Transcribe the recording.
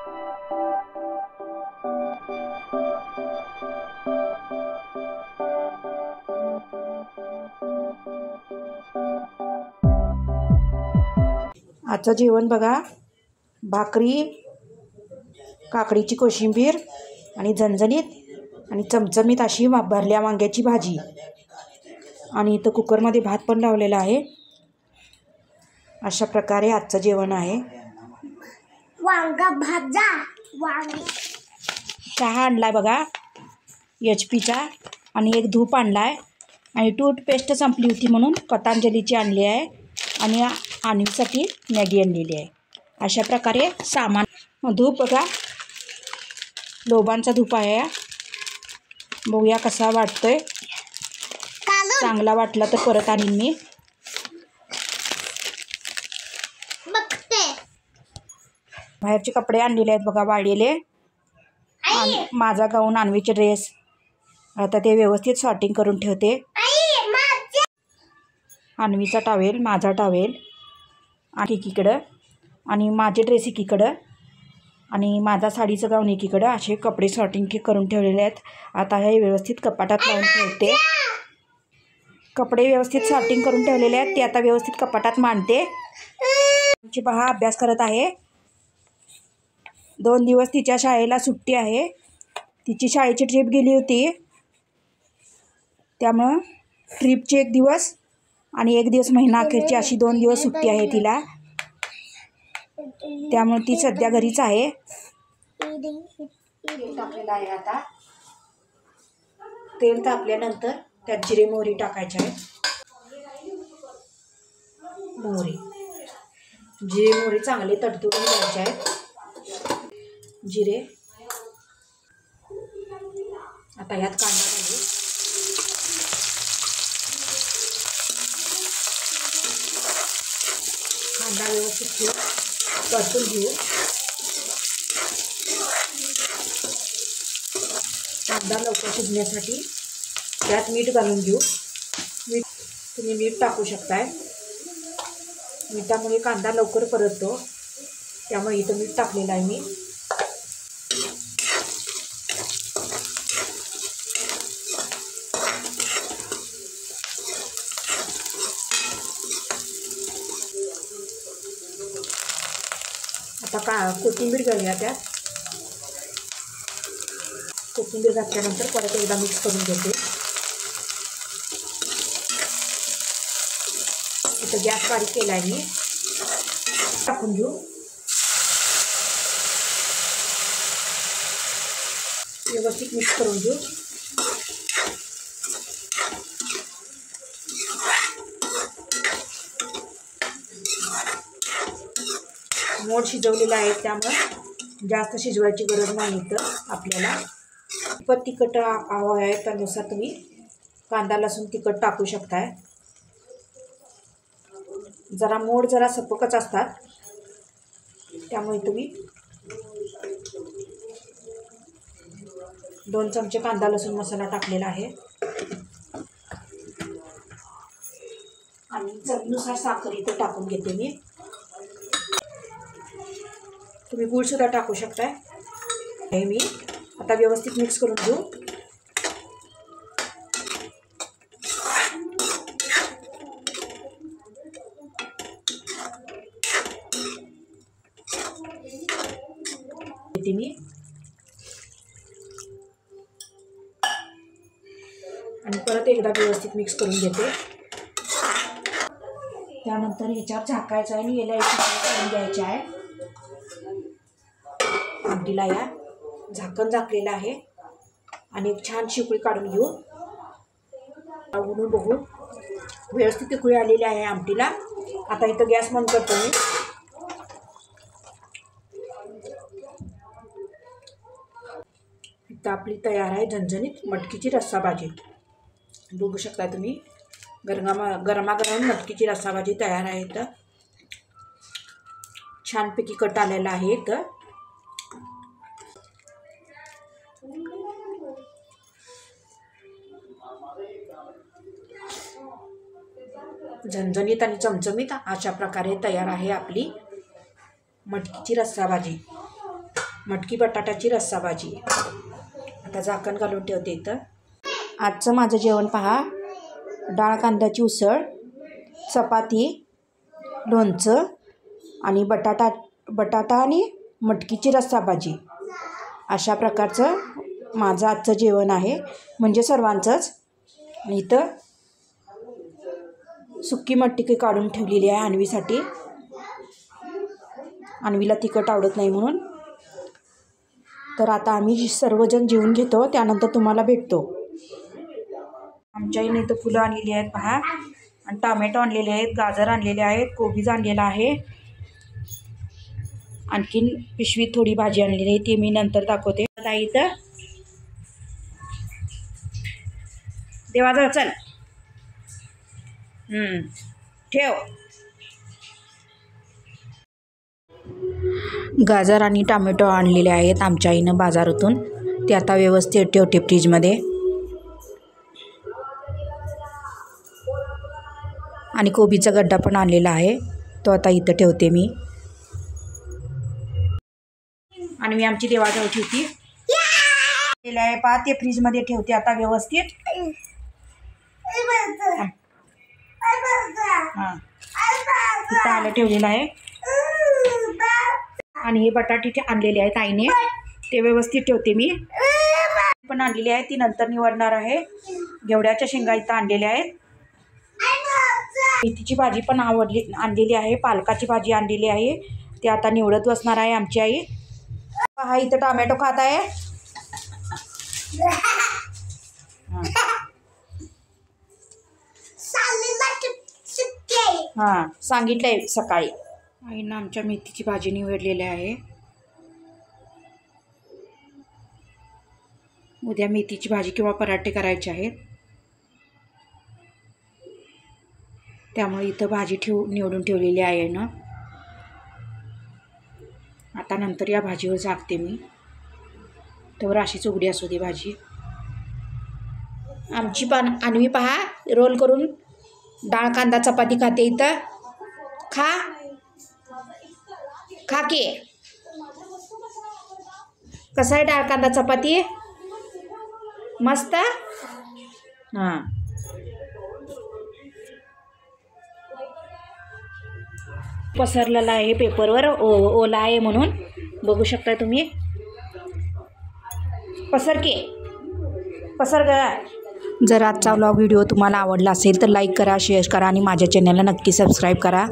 आजचं जेवण बघा, भाकरी, काकडीची कोशिंबीर आणि झणझणीत आणि चमचमीत अशी भरल्या वांग्याची भाजी. आणि इथं कुकरमध्ये भात पण लावलेला आहे. अशा प्रकारे आजचं जेवण आहे. वांगा भाजा, वांगी. चहा आणलाय बघा HP चा आणि एक धूप आणलाय आणि टूथपेस्ट संपली होती म्हणून पतंजलीची आणली आहे आणि आणवीसाठी मॅगी आणलेली आहे. अशा प्रकारे सामान. धूप बघा, लोबांचा धूप आहे. बघूया कसा वाटतोय. चांगला वाटला तर परत आणीन मी. बाहेरचे कपडे आणलेले आहेत बघा वाळलेले. माझा गाऊन, आणवीचे ड्रेस. आता ते व्यवस्थित सॉर्टिंग करून ठेवते. आणवीचा टावेल, माझा टावेल आणि एकीकडं, आणि माझे ड्रेस एकीकडं, आणि माझा साडीचं गाऊन एकीकडं. असे कपडे सॉर्टिंग करून ठेवलेले आहेत. आता हे व्यवस्थित कपाटात लावून ठेवते. कपडे व्यवस्थित सॉर्टिंग करून ठेवलेले आहेत. ते आता व्यवस्थित कपाटात मांडते. आमची बहा अभ्यास करत आहे. 2 दिवस तिच्या शाळेला सुट्टी आहे. तिची शाळेची ट्रिप गेली होती, त्यामुळं ट्रिपची 1 दिवस आणि 1 दिवस महिना अखेरची अशी 2 दिवस सुट्टी आहे तिला. त्यामुळे ती सध्या घरीच आहे. तेल टाकलेलं आहे. आता तेल तापल्यानंतर त्यात जिरे मोहरी टाकायचे आहे. जिरे मोहरी चांगले तडतडून घ्यायचे आहेत. जिरे. आता यात कांदा घालू. कांदा व्यवस्थित परतून घेऊ. कांदा लवकर शिजण्यासाठी त्यात मीठ घालून घेऊ. तुम्ही मीठ टाकू शकताय. मिठामुळे कांदा लवकर परततो, त्यामुळे इथं मीठ टाकलेलं आहे मी. आता कोथिंबीर घालूया. त्यात कोथिंबीर घातल्यानंतर परत एकदा मिक्स करून घेते. इथं गॅस बारीक केला आहे मी. टाकून घेऊ. व्यवस्थित मिक्स करून घेऊ. मोड शिजवलेला आहे, त्यामुळे जास्त शिजवायची गरज नाही. तर आपल्याला पण तिखट हवं आहे त्यानुसार तुम्ही कांदा लसूण तिखट टाकू शकताय. जरा मोड जरा सपकच असतात, त्यामुळे तुम्ही 2 चमचे कांदा लसूण मसाला टाकलेला आहे. आणि चवीनुसार साखर इथे टाकून घेते मी. तुम्ही गूळसुद्धा टाकू शकताय. हे मी आता व्यवस्थित मिक्स करून घेऊ. मी आणि परत एकदा व्यवस्थित मिक्स करून घेते. त्यानंतर ह्याच्यावर झाकायचं आहे आणि इलायची करून घ्यायची आहे. आमटीला या झाकण झाकलेलं आहे आणि एक छान शिकळी काढून घेऊ. बघू व्यवस्थित उकळी आलेली आहे आमटीला. आता इथं गॅस बंद करतो मी. इथं आपली तयार आहे झणझणीत मटकीची रस्सा भाजी. बघू शकता तुम्ही. गरमागरम मटकीची रस्सा भाजी तयार आहे. इथं छानपैकी कट आलेला आहे. इथं झणझणीत आणि चमचमीत अशा प्रकारे तयार आहे आपली मटकीची रस्सा भाजी. मटकी बटाट्याची रस्सा भाजी. आता झाकण घालून ठेवते इथं. आजचं माझं जेवण पहा, डाळ कांद्याची उसळ, चपाती, लोणचं आणि बटाटा आणि मटकीची रस्सा भाजी. अशा प्रकारचं माझं आजचं जेवण आहे, म्हणजे सर्वांचंच. आणि इथं सुक्की मटकी काढून ठेवलेली आहे अन्वीसाठी. अन्वीला तिखट आवडत नाही म्हणून. तर आता आम्ही सर्वजण जेवून घेतो, त्यानंतर तुम्हाला भेटतो. आमच्या आईने इथं फुलं आणलेली आहेत पहा, आणि टोमॅटो आणलेले आहेत, गाजर आणलेले आहेत, कोबीज आणलेला आहे. आणखीन पिशवीत थोडी भाजी आणलेली आहे, ती मी नंतर दाखवते. आता इथं देवाजवळ चल, ठेव. गाजर आणि टोमॅटो आणलेले आहेत आमच्या आईनं बाजारातून, ते आता व्यवस्थित ठेवते फ्रीजमध्ये. आणि कोबीचा गड्डा पण आणलेला आहे, तो आता इथं ठेवते मी. आणि मी आमची देवाजवळ ठेवते आहे पहा, ते फ्रीजमध्ये ठेवते आता व्यवस्थित. हां, इथं आलं ठेवलेलं आहे. आणि हे बटाटे आणलेले आहेत आईने, ते व्यवस्थित ठेवते मी. पण आणलेली आहे, ती नंतर निवडणार आहे. घेवड्याच्या शेंगा इथं आणलेल्या आहेत. मेथीची भाजी पण आणलेली आहे, पालकाची भाजी आणलेली आहे, ती आता निवडत बसणार आहे आमची आई. हा इथं टोमॅटो खात आहे. हां, सांगितलंय सकाळी. आईनं आमच्या मेथीची भाजी निवडलेली आहे. उद्या मेथीची भाजी किंवा पराठे करायचे आहेत, त्यामुळे इथं भाजी निवडून ठेवलेली आहे ना. आता नंतर या भाजीवर झाकते मी, तर अशीच उघडी असू दे भाजी. आमची पण अन्वी पहा, रोल करून डाळ कांदा चपाती खाते इथं. खा की. कसं आहे डाळ कांदा चपाती? मस्त. हां, पसरलेला आहे पेपरवर, ओला आहे म्हणून. बघू शकता तुम्ही. पसर ग. जर आजचा व्हिडिओ तुम्हाला आवडला असेल तर लाईक करा, शेअर करा आणि माझ्या चॅनलला नक्की सबस्क्राईब करा.